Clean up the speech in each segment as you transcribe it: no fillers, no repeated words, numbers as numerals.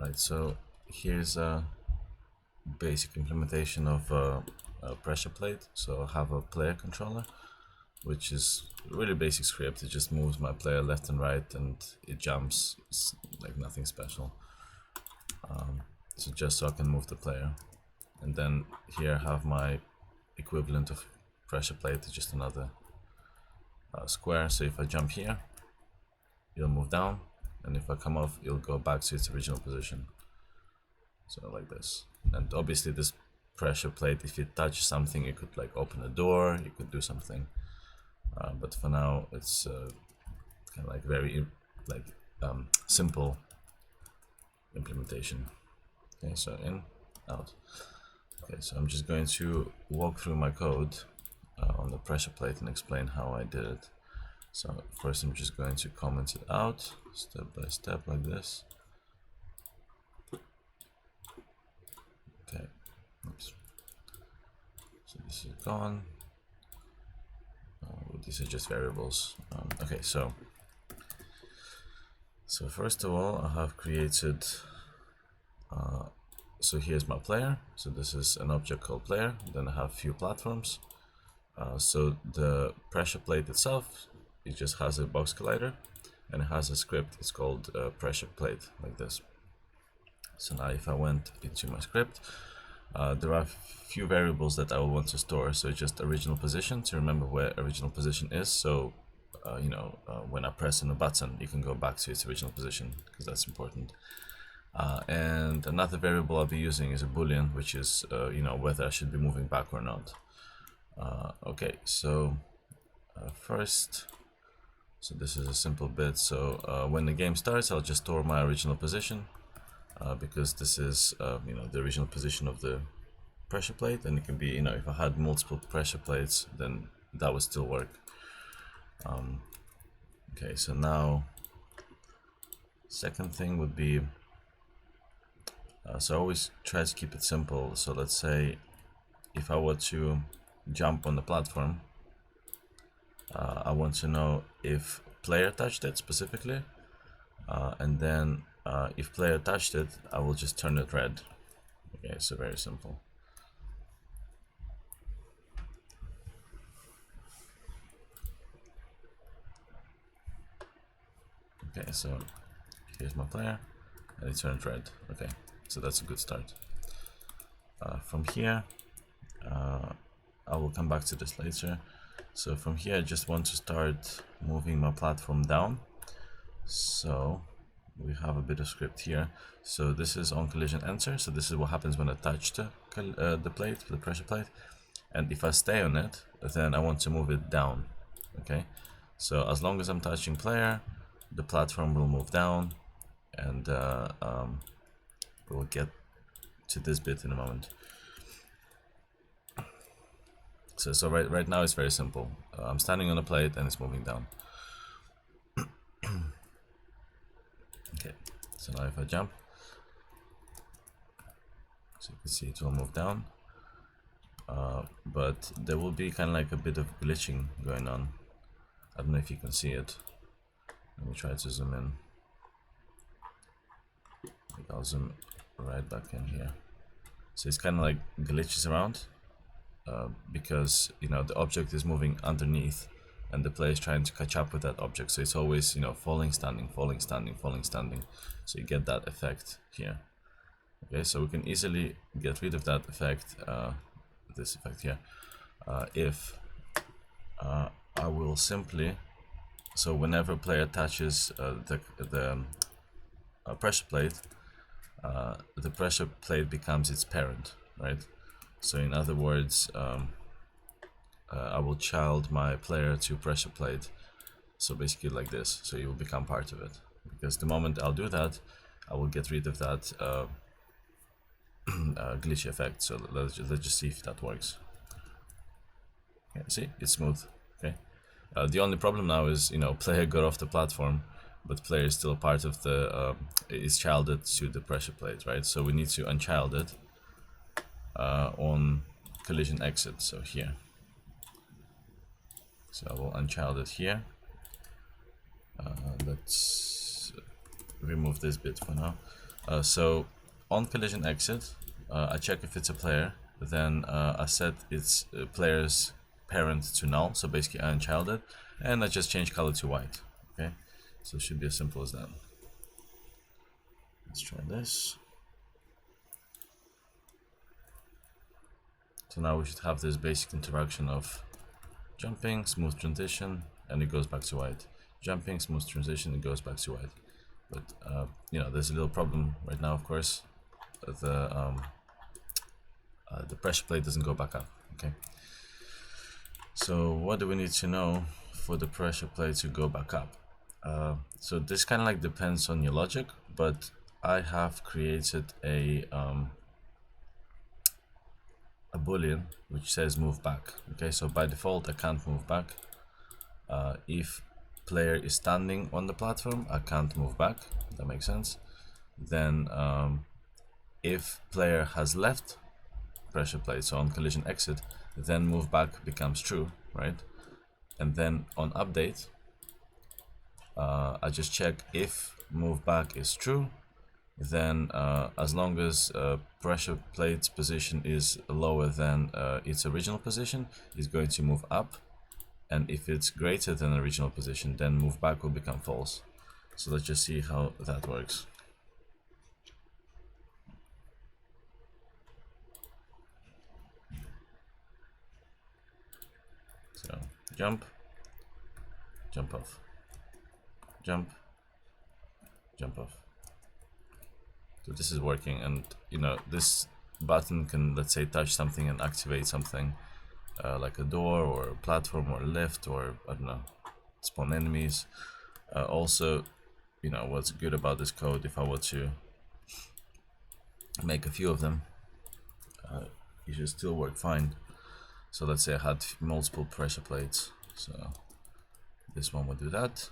Right, so here's a basic implementation of a pressure plate. So I have a player controller, which is a really basic script. It just moves my player left and right and it jumps. It's like nothing special. So just so I can move the player. And then here I have my equivalent of pressure plate, just another square. So if I jump here, it'll move down, and if I come off, it'll go back to its original position. So like this. And obviously this pressure plate, if you touch something, you could like open a door, you could do something. But for now, it's kind of like very simple implementation. Okay, so in, out. Okay, so I'm just going to walk through my code on the pressure plate and explain how I did it. So first I'm just going to comment it out step by step like this. Okay, oops. So this is gone. These are just variables. Okay, so first of all, I have created. So here's my player. So this is an object called player. Then I have a few platforms. So the pressure plate itself, it just has a box collider, and it has a script. It's called pressure plate, like this. So now if I went into my script, there are a few variables that I will want to store. So just original position, to remember where original position is. So when I press on a button, you can go back to its original position, because that's important. And another variable I'll be using is a boolean, which is whether I should be moving back or not. Okay, so first, so this is a simple bit. So when the game starts, I'll just store my original position, because this is the original position of the pressure plate, and it can be, if I had multiple pressure plates, then that would still work. Okay, so now second thing would be, so I always try to keep it simple. So let's say if I were to jump on the platform, I want to know if player touched it specifically, and then if player touched it, I will just turn it red. Okay, so very simple. Okay, so here's my player, and it turned red. Okay, so that's a good start. From here, I will come back to this later. So from here, I just want to start moving my platform down. So we have a bit of script here. So this is on collision enter. So this is what happens when I touch the plate, the pressure plate. And if I stay on it, then I want to move it down. Okay, so as long as I'm touching player, the platform will move down, and we'll get to this bit in a moment. So right now it's very simple. I'm standing on a plate and it's moving down. Okay, so now if I jump, so you can see it will move down, but there will be kind of like a bit of glitching going on. I don't know if you can see it. Let me try to zoom in. I'll zoom right back in here. So it's kind of like glitches around, because the object is moving underneath, and the player is trying to catch up with that object. So it's always falling, standing, falling, standing, falling, standing. So you get that effect here. Okay, so we can easily get rid of that effect, this effect here, if I will simply, so whenever player touches the pressure plate, the pressure plate becomes its parent, right? So in other words, I will child my player to pressure plate, so basically like this, so it will become part of it. Because the moment I'll do that, I will get rid of that glitchy effect. So let's just see if that works. Okay, see, it's smooth. Okay, the only problem now is player got off the platform, but player is still part of the is childed to the pressure plate, right? So we need to unchild it on collision exit. So here, so I will unchild it here. Let's remove this bit for now. So on collision exit, I check if it's a player, then I set its player's parent to null, so basically I unchild it, and I just change color to white. Okay, so it should be as simple as that. Let's try this. So now we should have this basic interaction of jumping, smooth transition, and it goes back to white. Jumping, smooth transition, it goes back to white. But you know, there's a little problem right now, of course. The pressure plate doesn't go back up. Okay. So what do we need to know for the pressure plate to go back up? So this kind of like depends on your logic, but I have created a boolean which says move back. Okay, so by default I can't move back. If player is standing on the platform, I can't move back. That makes sense. Then if player has left pressure plate, so on collision exit, then move back becomes true, right? And then on update, I just check if move back is true, then as long as pressure plate's position is lower than its original position, it's going to move up, and if it's greater than the original position, then move back will become false. So let's just see how that works. So jump, jump off, jump, jump off. So this is working, and you know, this button can, let's say, touch something and activate something, like a door or a platform or a lift, or I don't know, spawn enemies. Also, you know, what's good about this code, if I were to make a few of them, it should still work fine. So let's say I had multiple pressure plates, so this one would do that,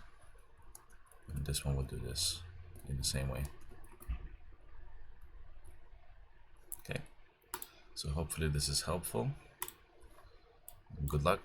and this one would do this in the same way. Okay, so hopefully this is helpful. Good luck.